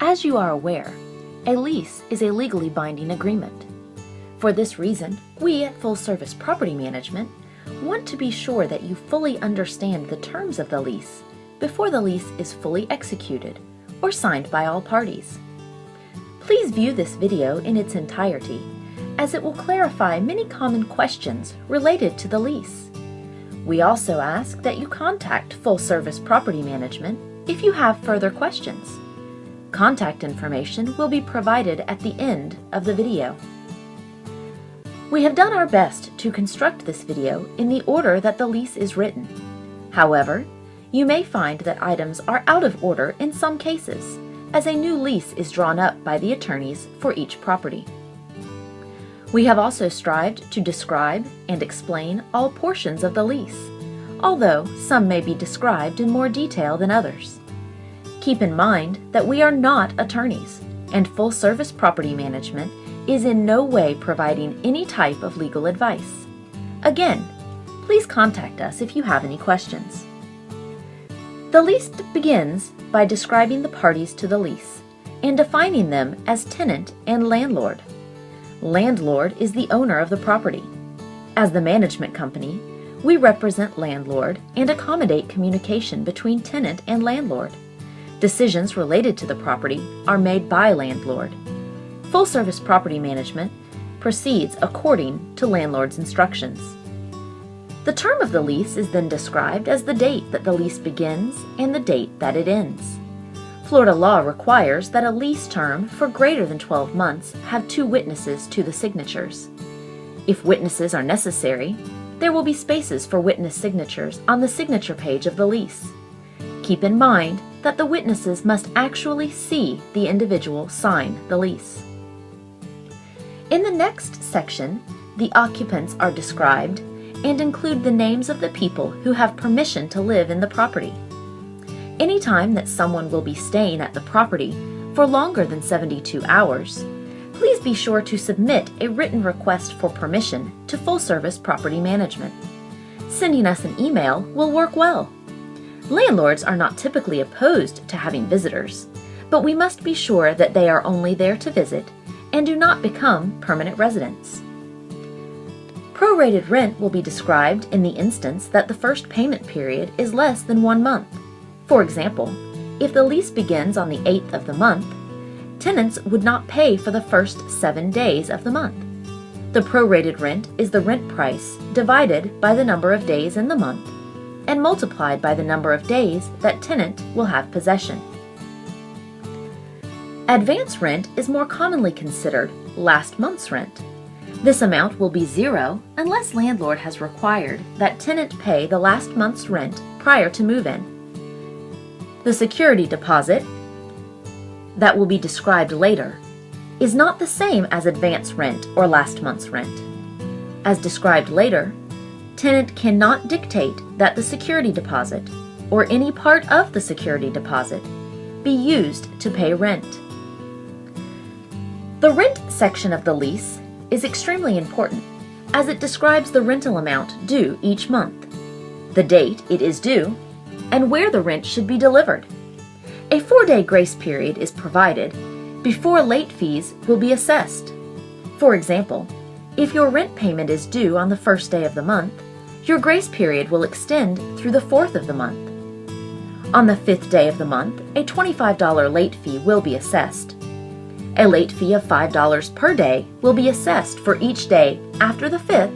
As you are aware, a lease is a legally binding agreement. For this reason, we at Full Service Property Management want to be sure that you fully understand the terms of the lease before the lease is fully executed or signed by all parties. Please view this video in its entirety, as it will clarify many common questions related to the lease. We also ask that you contact Full Service Property Management if you have further questions. Contact information will be provided at the end of the video. We have done our best to construct this video in the order that the lease is written. However, you may find that items are out of order in some cases, as a new lease is drawn up by the attorneys for each property. We have also strived to describe and explain all portions of the lease, although some may be described in more detail than others. Keep in mind that we are not attorneys, and Full Service Property Management is in no way providing any type of legal advice. Again, please contact us if you have any questions. The lease begins by describing the parties to the lease and defining them as tenant and landlord. Landlord is the owner of the property. As the management company, we represent landlord and accommodate communication between tenant and landlord. Decisions related to the property are made by landlord. Full Service Property Management proceeds according to landlord's instructions. The term of the lease is then described as the date that the lease begins and the date that it ends. Florida law requires that a lease term for greater than 12 months have 2 witnesses to the signatures. If witnesses are necessary, there will be spaces for witness signatures on the signature page of the lease. Keep in mind that the witnesses must actually see the individual sign the lease. In the next section, the occupants are described and include the names of the people who have permission to live in the property. Anytime that someone will be staying at the property for longer than 72 hours, please be sure to submit a written request for permission to Full Service Property Management. Sending us an email will work well. Landlords are not typically opposed to having visitors, but we must be sure that they are only there to visit and do not become permanent residents. Prorated rent will be described in the instance that the first payment period is less than 1 month. For example, if the lease begins on the 8th of the month, tenants would not pay for the first 7 days of the month. The prorated rent is the rent price divided by the number of days in the month and multiplied by the number of days that tenant will have possession. Advance rent is more commonly considered last month's rent. This amount will be 0 unless landlord has required that tenant pay the last month's rent prior to move-in. The security deposit, that will be described later, is not the same as advance rent or last month's rent. As described later, tenant cannot dictate that the security deposit or any part of the security deposit be used to pay rent. The rent section of the lease is extremely important as it describes the rental amount due each month, the date it is due, and where the rent should be delivered. A 4-day grace period is provided before late fees will be assessed. For example, if your rent payment is due on the 1st day of the month, your grace period will extend through the 4th of the month. On the 5th day of the month, a $25 late fee will be assessed. A late fee of $5 per day will be assessed for each day after the 5th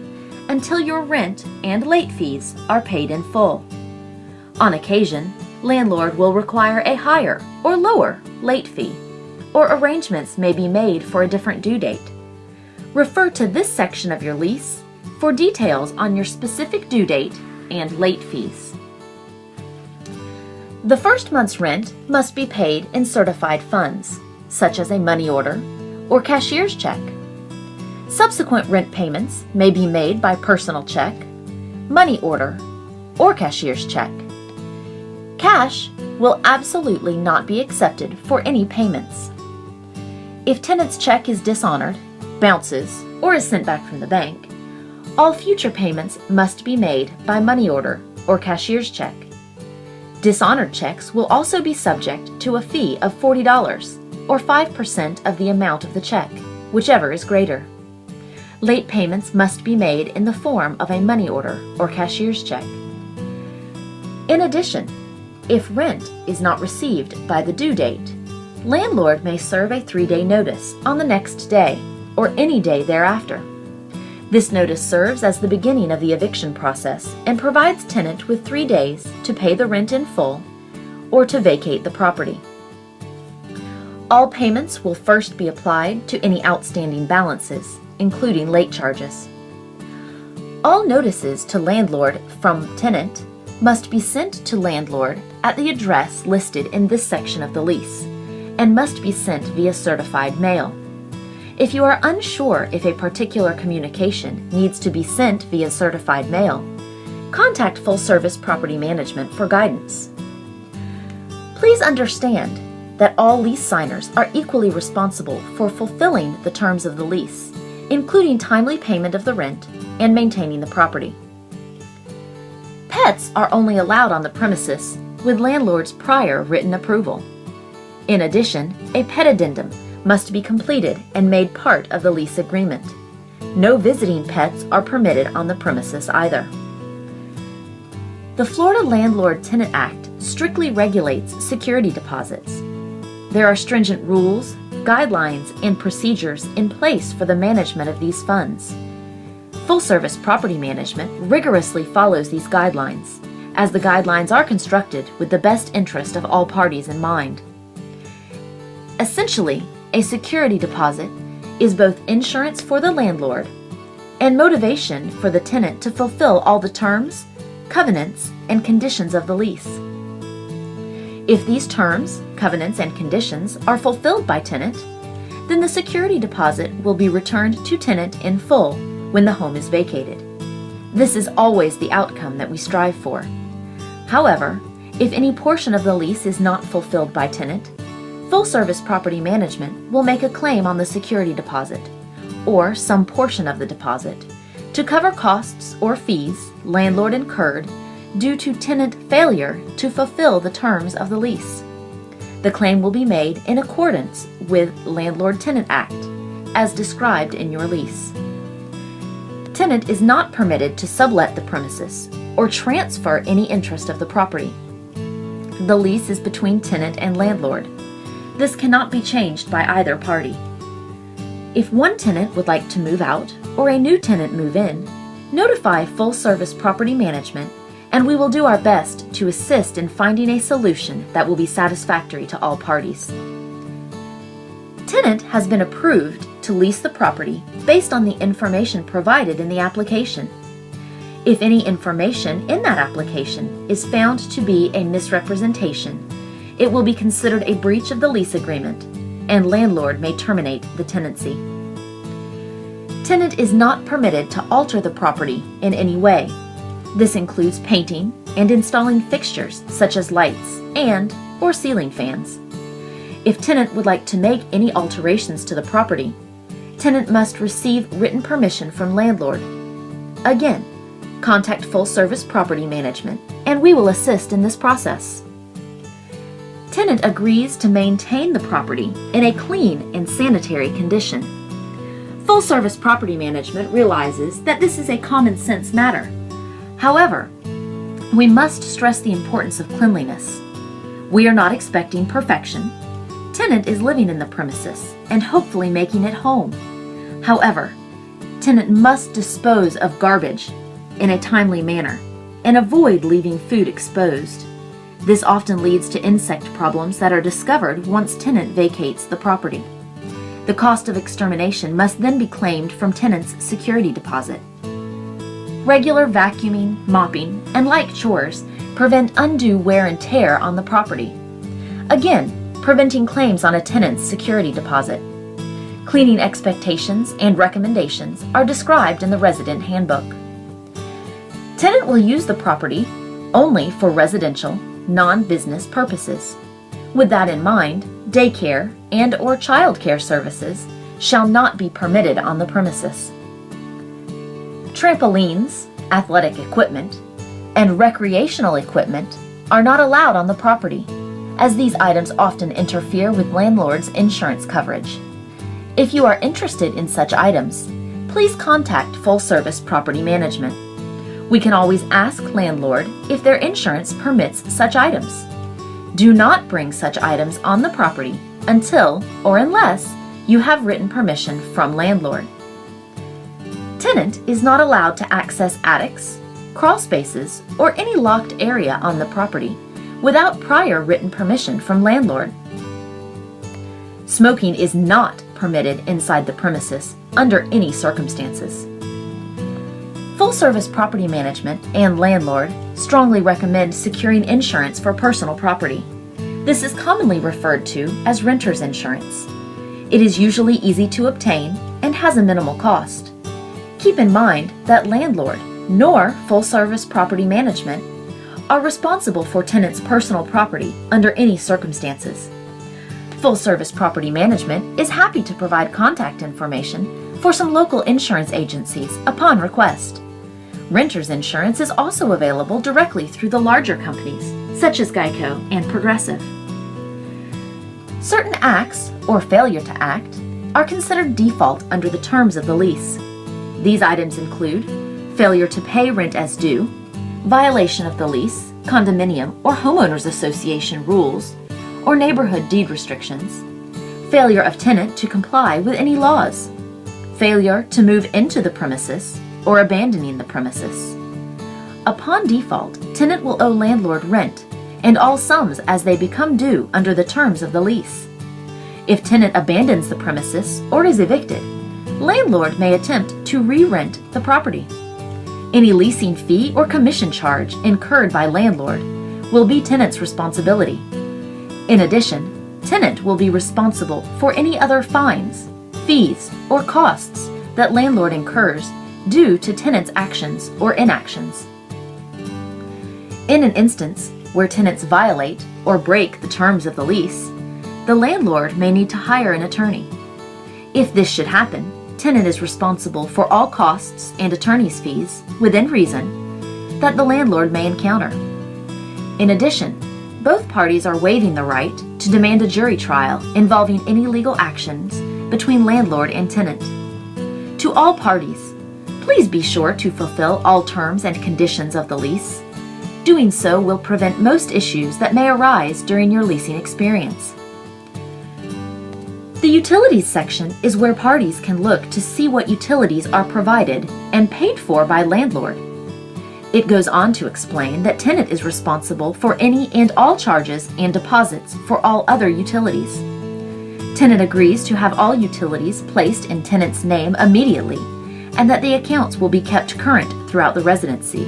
until your rent and late fees are paid in full. On occasion, landlord will require a higher or lower late fee, or arrangements may be made for a different due date. Refer to this section of your lease for details on your specific due date and late fees. The first month's rent must be paid in certified funds, such as a money order or cashier's check. Subsequent rent payments may be made by personal check, money order, or cashier's check. Cash will absolutely not be accepted for any payments. If tenant's check is dishonored, bounces, or is sent back from the bank, all future payments must be made by money order or cashier's check. Dishonored checks will also be subject to a fee of $40 or 5% of the amount of the check, whichever is greater. Late payments must be made in the form of a money order or cashier's check. In addition, if rent is not received by the due date, landlord may serve a 3-day notice on the next day or any day thereafter. This notice serves as the beginning of the eviction process and provides tenant with 3 days to pay the rent in full or to vacate the property. All payments will first be applied to any outstanding balances, including late charges. All notices to landlord from tenant must be sent to landlord at the address listed in this section of the lease and must be sent via certified mail. If you are unsure if a particular communication needs to be sent via certified mail, contact Full Service Property Management for guidance. Please understand that all lease signers are equally responsible for fulfilling the terms of the lease, including timely payment of the rent and maintaining the property. Pets are only allowed on the premises with landlord's prior written approval. In addition, a pet addendum must be completed and made part of the lease agreement. No visiting pets are permitted on the premises either. The Florida Landlord-Tenant Act strictly regulates security deposits. There are stringent rules, guidelines, and procedures in place for the management of these funds. Full Service Property Management rigorously follows these guidelines, as the guidelines are constructed with the best interest of all parties in mind. Essentially, a security deposit is both insurance for the landlord and motivation for the tenant to fulfill all the terms, covenants, and conditions of the lease. If these terms, covenants, and conditions are fulfilled by tenant, then the security deposit will be returned to tenant in full when the home is vacated. This is always the outcome that we strive for. However, if any portion of the lease is not fulfilled by tenant, Full Service Property Management will make a claim on the security deposit, or some portion of the deposit, to cover costs or fees landlord incurred due to tenant failure to fulfill the terms of the lease. The claim will be made in accordance with Landlord-Tenant Act, as described in your lease. Tenant is not permitted to sublet the premises or transfer any interest of the property. The lease is between tenant and landlord. This cannot be changed by either party. If one tenant would like to move out or a new tenant move in, notify Full Service Property Management and we will do our best to assist in finding a solution that will be satisfactory to all parties. Tenant has been approved to lease the property based on the information provided in the application. If any information in that application is found to be a misrepresentation, it will be considered a breach of the lease agreement, and landlord may terminate the tenancy. Tenant is not permitted to alter the property in any way. This includes painting and installing fixtures such as lights and/or ceiling fans. If tenant would like to make any alterations to the property, tenant must receive written permission from landlord. Again, contact Full Service Property Management and we will assist in this process. Tenant agrees to maintain the property in a clean and sanitary condition. Full Service Property Management realizes that this is a common sense matter. However, we must stress the importance of cleanliness. We are not expecting perfection. Tenant is living in the premises and hopefully making it home. However, tenant must dispose of garbage in a timely manner and avoid leaving food exposed. This often leads to insect problems that are discovered once tenant vacates the property. The cost of extermination must then be claimed from tenant's security deposit. Regular vacuuming, mopping, and like chores prevent undue wear and tear on the property. Again, preventing claims on a tenant's security deposit. Cleaning expectations and recommendations are described in the resident handbook. Tenant will use the property only for residential, non-business purposes. With that in mind, daycare and/or childcare services shall not be permitted on the premises. Trampolines, athletic equipment, and recreational equipment are not allowed on the property, as these items often interfere with landlord's insurance coverage. If you are interested in such items, please contact Full Service Property Management. We can always ask landlord if their insurance permits such items. Do not bring such items on the property until or unless you have written permission from landlord. Tenant is not allowed to access attics, crawl spaces, or any locked area on the property without prior written permission from landlord. Smoking is not permitted inside the premises under any circumstances. Full Service Property Management and landlord strongly recommend securing insurance for personal property. This is commonly referred to as renter's insurance. It is usually easy to obtain and has a minimal cost. Keep in mind that landlord nor Full Service Property Management are responsible for tenants' personal property under any circumstances. Full Service Property Management is happy to provide contact information for some local insurance agencies upon request. Renter's insurance is also available directly through the larger companies, such as Geico and Progressive. Certain acts, or failure to act, are considered default under the terms of the lease. These items include failure to pay rent as due, violation of the lease, condominium, or homeowners association rules, or neighborhood deed restrictions, failure of tenant to comply with any laws, failure to move into the premises, or abandoning the premises. Upon default, tenant will owe landlord rent and all sums as they become due under the terms of the lease. If tenant abandons the premises or is evicted, landlord may attempt to re-rent the property. Any leasing fee or commission charge incurred by landlord will be tenant's responsibility. In addition, tenant will be responsible for any other fines, fees, or costs that landlord incurs due to tenant's actions or inactions. In an instance where tenants violate or break the terms of the lease, the landlord may need to hire an attorney. If this should happen, tenant is responsible for all costs and attorney's fees, within reason, that the landlord may encounter. In addition, both parties are waiving the right to demand a jury trial involving any legal actions between landlord and tenant. To all parties, please be sure to fulfill all terms and conditions of the lease. Doing so will prevent most issues that may arise during your leasing experience. The utilities section is where parties can look to see what utilities are provided and paid for by landlord. It goes on to explain that tenant is responsible for any and all charges and deposits for all other utilities. Tenant agrees to have all utilities placed in tenant's name immediately, and that the accounts will be kept current throughout the residency.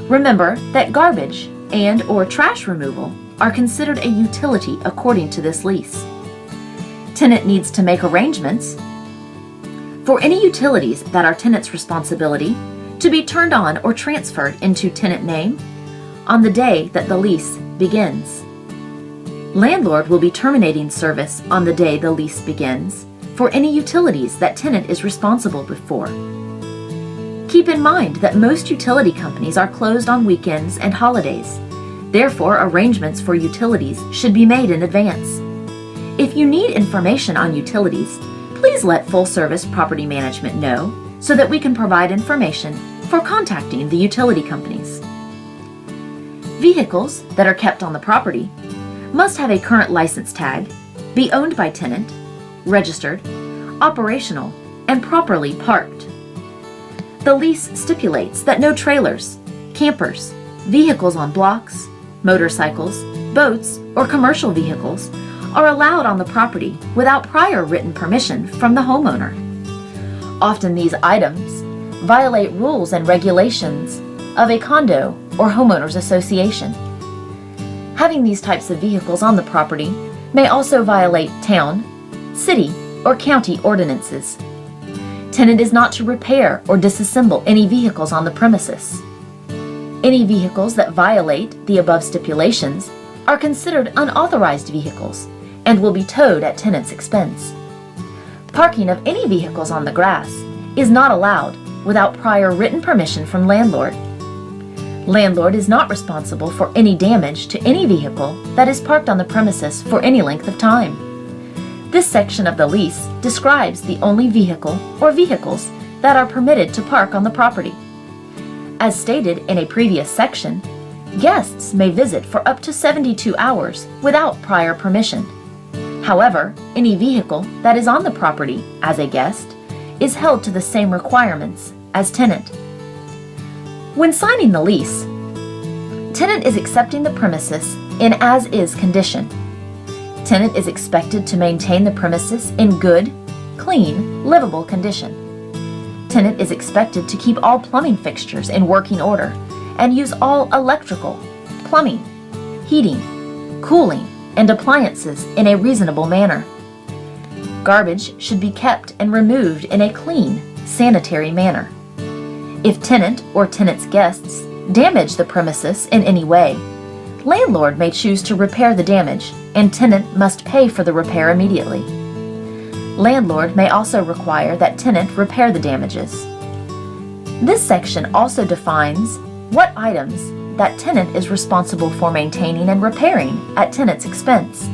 Remember that garbage and/or trash removal are considered a utility according to this lease. Tenant needs to make arrangements for any utilities that are tenant's responsibility to be turned on or transferred into tenant name on the day that the lease begins. Landlord will be terminating service on the day the lease begins for any utilities that tenant is responsible for. Keep in mind that most utility companies are closed on weekends and holidays. Therefore, arrangements for utilities should be made in advance. If you need information on utilities, please let Full Service Property Management know so that we can provide information for contacting the utility companies. Vehicles that are kept on the property must have a current license tag, be owned by tenant, registered, operational, and properly parked. The lease stipulates that no trailers, campers, vehicles on blocks, motorcycles, boats, or commercial vehicles are allowed on the property without prior written permission from the homeowner. Often these items violate rules and regulations of a condo or homeowners association. Having these types of vehicles on the property may also violate town, city, or county ordinances. Tenant is not to repair or disassemble any vehicles on the premises. Any vehicles that violate the above stipulations are considered unauthorized vehicles and will be towed at tenant's expense. Parking of any vehicles on the grass is not allowed without prior written permission from landlord. Landlord is not responsible for any damage to any vehicle that is parked on the premises for any length of time. This section of the lease describes the only vehicle or vehicles that are permitted to park on the property. As stated in a previous section, guests may visit for up to 72 hours without prior permission. However, any vehicle that is on the property as a guest is held to the same requirements as tenant. When signing the lease, tenant is accepting the premises in as-is condition. Tenant is expected to maintain the premises in good, clean, livable condition. Tenant is expected to keep all plumbing fixtures in working order and use all electrical, plumbing, heating, cooling, and appliances in a reasonable manner. Garbage should be kept and removed in a clean, sanitary manner. If tenant or tenant's guests damage the premises in any way, landlord may choose to repair the damage and tenant must pay for the repair immediately. Landlord may also require that tenant repair the damages. This section also defines what items that tenant is responsible for maintaining and repairing at tenant's expense.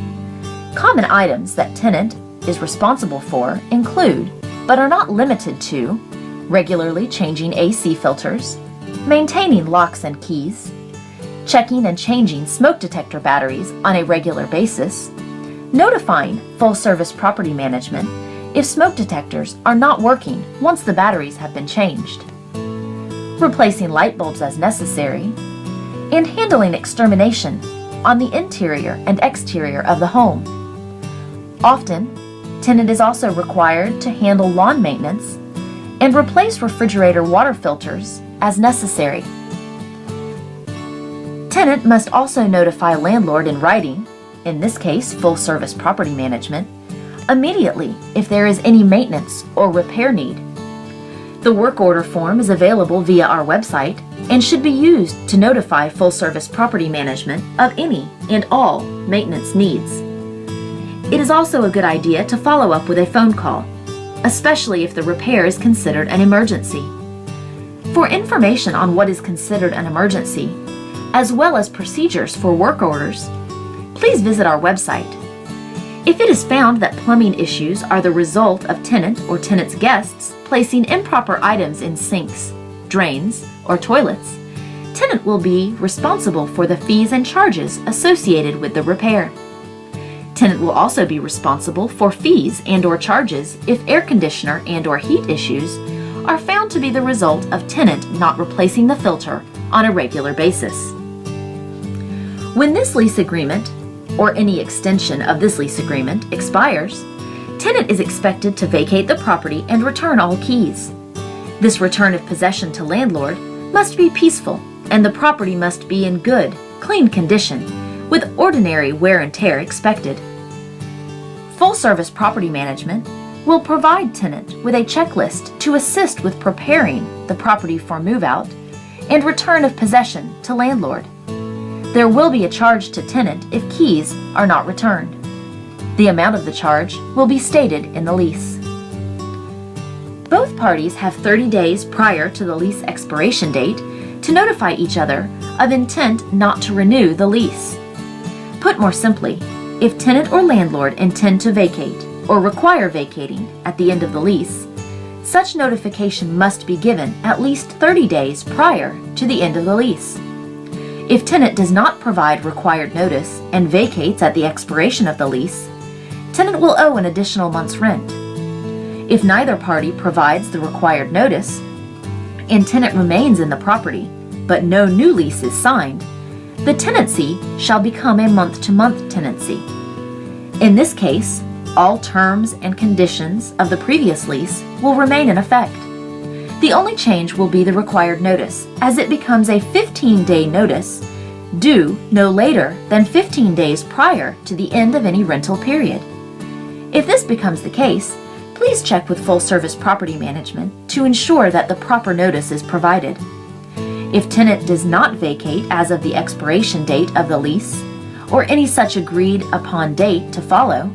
Common items that tenant is responsible for include, but are not limited to, regularly changing AC filters, maintaining locks and keys, checking and changing smoke detector batteries on a regular basis, notifying full-service property management if smoke detectors are not working once the batteries have been changed, replacing light bulbs as necessary, and handling extermination on the interior and exterior of the home. Often, tenant is also required to handle lawn maintenance and replace refrigerator water filters as necessary. Tenant must also notify landlord in writing, in this case full-service property management, immediately if there is any maintenance or repair need. The work order form is available via our website and should be used to notify full-service property management of any and all maintenance needs. It is also a good idea to follow up with a phone call, especially if the repair is considered an emergency. For information on what is considered an emergency, as well as procedures for work orders, please visit our website. If it is found that plumbing issues are the result of tenant or tenant's guests placing improper items in sinks, drains, or toilets, tenant will be responsible for the fees and charges associated with the repair. Tenant will also be responsible for fees and/or charges if air conditioner and/or heat issues are found to be the result of tenant not replacing the filter on a regular basis. When this lease agreement, or any extension of this lease agreement, expires, tenant is expected to vacate the property and return all keys. This return of possession to landlord must be peaceful and the property must be in good, clean condition with ordinary wear and tear expected. Full-service property management will provide tenant with a checklist to assist with preparing the property for move-out and return of possession to landlord. There will be a charge to tenant if keys are not returned. The amount of the charge will be stated in the lease. Both parties have 30 days prior to the lease expiration date to notify each other of intent not to renew the lease. Put more simply, if tenant or landlord intend to vacate or require vacating at the end of the lease, such notification must be given at least 30 days prior to the end of the lease. If tenant does not provide required notice and vacates at the expiration of the lease, tenant will owe an additional month's rent. If neither party provides the required notice and tenant remains in the property, but no new lease is signed, the tenancy shall become a month-to-month tenancy. In this case, all terms and conditions of the previous lease will remain in effect. The only change will be the required notice, as it becomes a 15-day notice due no later than 15 days prior to the end of any rental period. If this becomes the case, please check with full-service property management to ensure that the proper notice is provided. If tenant does not vacate as of the expiration date of the lease, or any such agreed upon date to follow,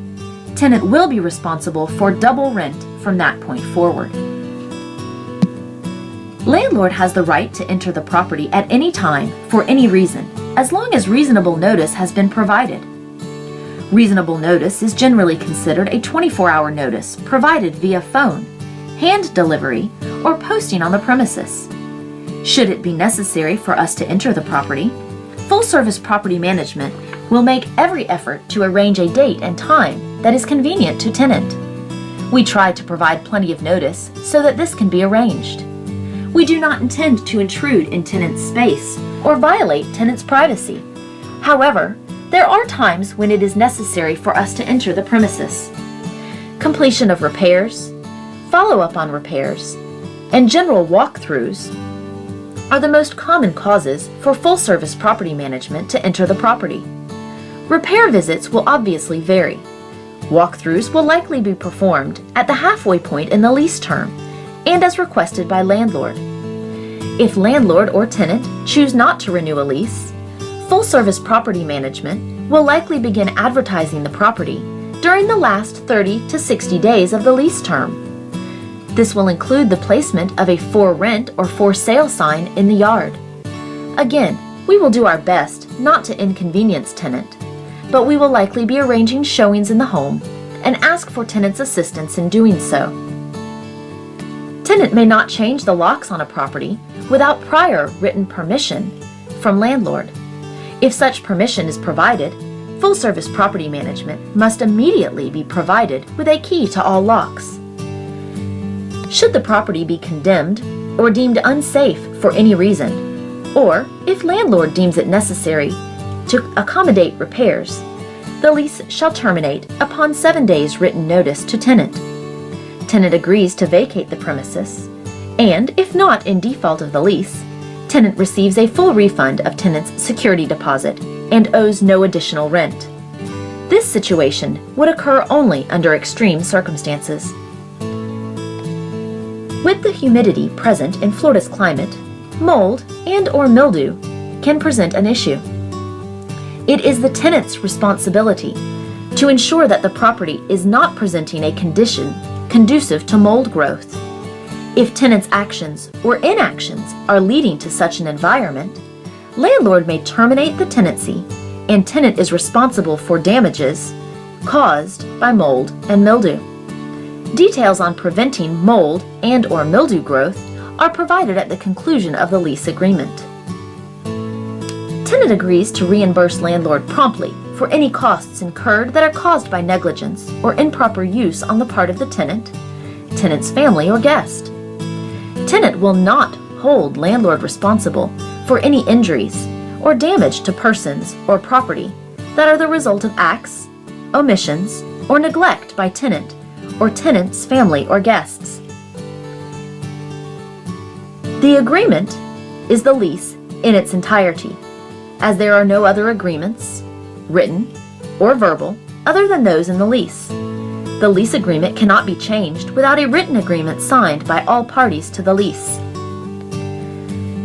tenant will be responsible for double rent from that point forward. Landlord has the right to enter the property at any time for any reason, as long as reasonable notice has been provided. Reasonable notice is generally considered a 24-hour notice provided via phone, hand delivery, or posting on the premises. Should it be necessary for us to enter the property, Full Service Property Management will make every effort to arrange a date and time that is convenient to tenant. We try to provide plenty of notice so that this can be arranged. We do not intend to intrude in tenant's space or violate tenant's privacy. However, there are times when it is necessary for us to enter the premises. Completion of repairs, follow-up on repairs, and general walkthroughs are the most common causes for Full Service Property Management to enter the property. Repair visits will obviously vary. Walkthroughs will likely be performed at the halfway point in the lease term and as requested by landlord. If landlord or tenant choose not to renew a lease, Full Service Property Management will likely begin advertising the property during the last 30 to 60 days of the lease term. This will include the placement of a for rent or for sale sign in the yard. Again, we will do our best not to inconvenience tenant, but we will likely be arranging showings in the home and ask for tenant's assistance in doing so. Tenant may not change the locks on a property without prior written permission from landlord. If such permission is provided, Full Service Property Management must immediately be provided with a key to all locks. Should the property be condemned or deemed unsafe for any reason, or if landlord deems it necessary to accommodate repairs, the lease shall terminate upon 7 days written notice to tenant. Tenant agrees to vacate the premises, and if not in default of the lease, tenant receives a full refund of tenant's security deposit and owes no additional rent. This situation would occur only under extreme circumstances. With the humidity present in Florida's climate, mold and/or mildew can present an issue. It is the tenant's responsibility to ensure that the property is not presenting a condition conducive to mold growth. If tenant's actions or inactions are leading to such an environment, landlord may terminate the tenancy and tenant is responsible for damages caused by mold and mildew. Details on preventing mold and/or mildew growth are provided at the conclusion of the lease agreement. Tenant agrees to reimburse landlord promptly for any costs incurred that are caused by negligence or improper use on the part of the tenant, tenant's family, or guest. Tenant will not hold landlord responsible for any injuries or damage to persons or property that are the result of acts, omissions, or neglect by tenant or tenant's family or guests. The agreement is the lease in its entirety, as there are no other agreements, written or verbal, other than those in the lease. The lease agreement cannot be changed without a written agreement signed by all parties to the lease.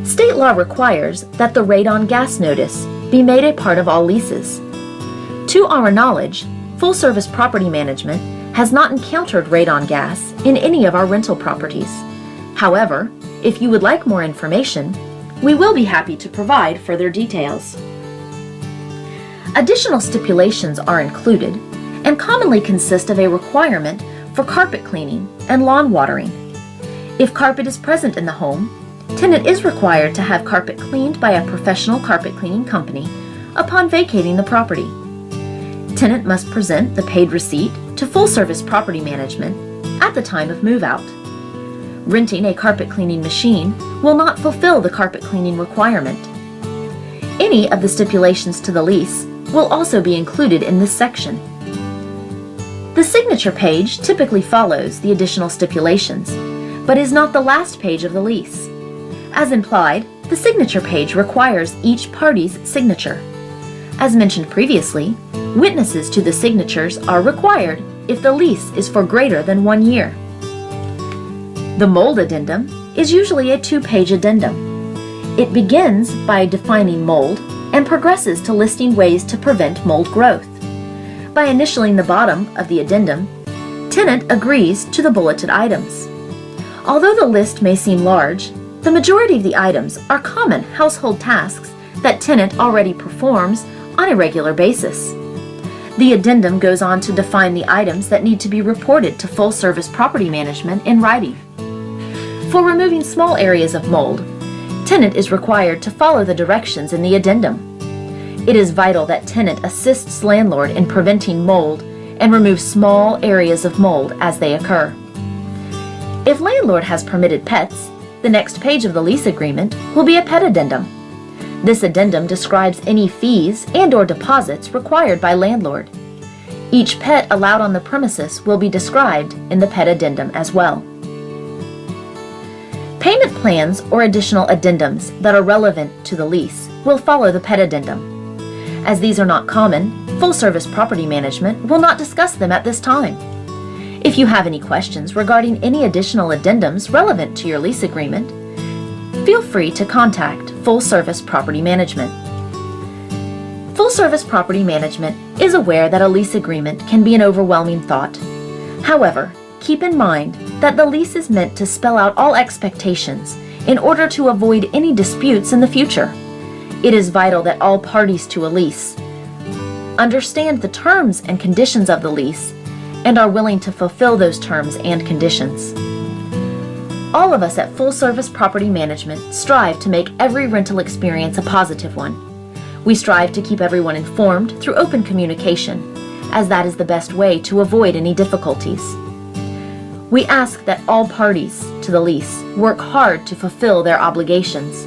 State law requires that the radon gas notice be made a part of all leases. To our knowledge, Full Service Property Management has not encountered radon gas in any of our rental properties. However, if you would like more information, we will be happy to provide further details. Additional stipulations are included and commonly consist of a requirement for carpet cleaning and lawn watering. If carpet is present in the home, tenant is required to have carpet cleaned by a professional carpet cleaning company upon vacating the property. Tenant must present the paid receipt to Full Service Property Management at the time of move-out. Renting a carpet cleaning machine will not fulfill the carpet cleaning requirement. Any of the stipulations to the lease will also be included in this section. The signature page typically follows the additional stipulations, but is not the last page of the lease. As implied, the signature page requires each party's signature. As mentioned previously, witnesses to the signatures are required if the lease is for greater than 1 year. The mold addendum is usually a 2-page addendum. It begins by defining mold and progresses to listing ways to prevent mold growth. By initialing the bottom of the addendum, tenant agrees to the bulleted items. Although the list may seem large, The majority of the items are common household tasks that tenant already performs on a regular basis. The addendum goes on to define the items that need to be reported to Full Service Property Management in writing. For removing small areas of mold, tenant is required to follow the directions in the addendum. It is vital that tenant assists landlord in preventing mold and removes small areas of mold as they occur. If landlord has permitted pets, the next page of the lease agreement will be a pet addendum. This addendum describes any fees and/or deposits required by landlord. Each pet allowed on the premises will be described in the pet addendum as well. Payment plans or additional addendums that are relevant to the lease will follow the pet addendum. As these are not common, Full Service Property Management will not discuss them at this time. If you have any questions regarding any additional addendums relevant to your lease agreement, feel free to contact Full Service Property Management. Full Service Property Management is aware that a lease agreement can be an overwhelming thought. However, keep in mind that the lease is meant to spell out all expectations in order to avoid any disputes in the future. It is vital that all parties to a lease understand the terms and conditions of the lease and are willing to fulfill those terms and conditions. All of us at Full Service Property Management strive to make every rental experience a positive one. We strive to keep everyone informed through open communication, as that is the best way to avoid any difficulties. We ask that all parties to the lease work hard to fulfill their obligations.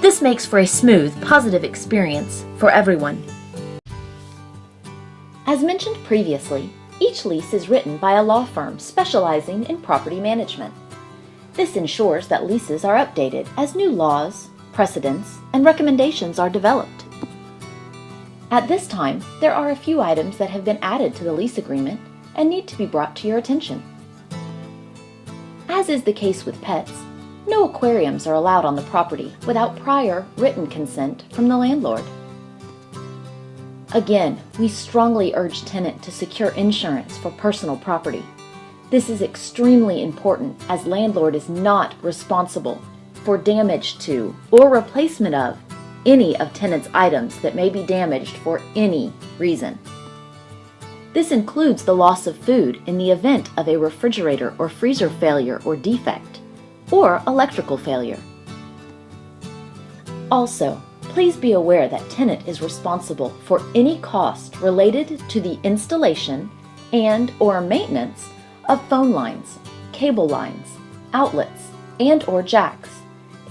This makes for a smooth, positive experience for everyone. As mentioned previously, each lease is written by a law firm specializing in property management. This ensures that leases are updated as new laws, precedents, and recommendations are developed. At this time, there are a few items that have been added to the lease agreement and need to be brought to your attention. As is the case with pets, no aquariums are allowed on the property without prior written consent from the landlord. Again, we strongly urge tenant to secure insurance for personal property. This is extremely important as landlord is not responsible for damage to or replacement of any of tenant's items that may be damaged for any reason. This includes the loss of food in the event of a refrigerator or freezer failure or defect, or electrical failure. Also, please be aware that tenant is responsible for any cost related to the installation and/or maintenance of phone lines, cable lines, outlets, and/or jacks,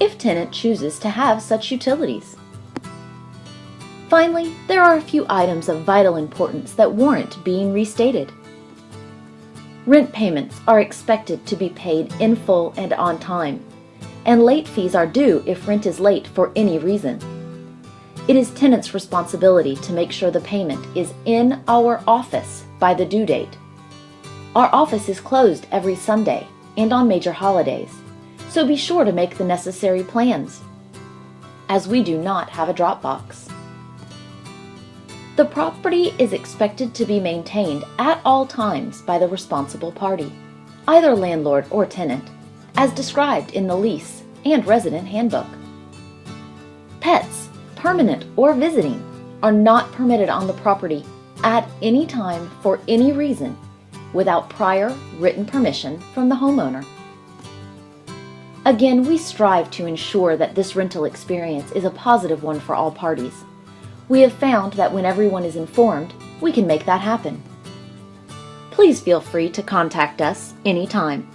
if tenant chooses to have such utilities. Finally, there are a few items of vital importance that warrant being restated. Rent payments are expected to be paid in full and on time, and late fees are due if rent is late for any reason. It is tenant's responsibility to make sure the payment is in our office by the due date. Our office is closed every Sunday and on major holidays, so be sure to make the necessary plans, as we do not have a drop box. The property is expected to be maintained at all times by the responsible party, either landlord or tenant, as described in the lease and resident handbook. Pets, permanent or visiting, are not permitted on the property at any time for any reason without prior written permission from the homeowner. Again, we strive to ensure that this rental experience is a positive one for all parties. We have found that when everyone is informed, we can make that happen. Please feel free to contact us anytime.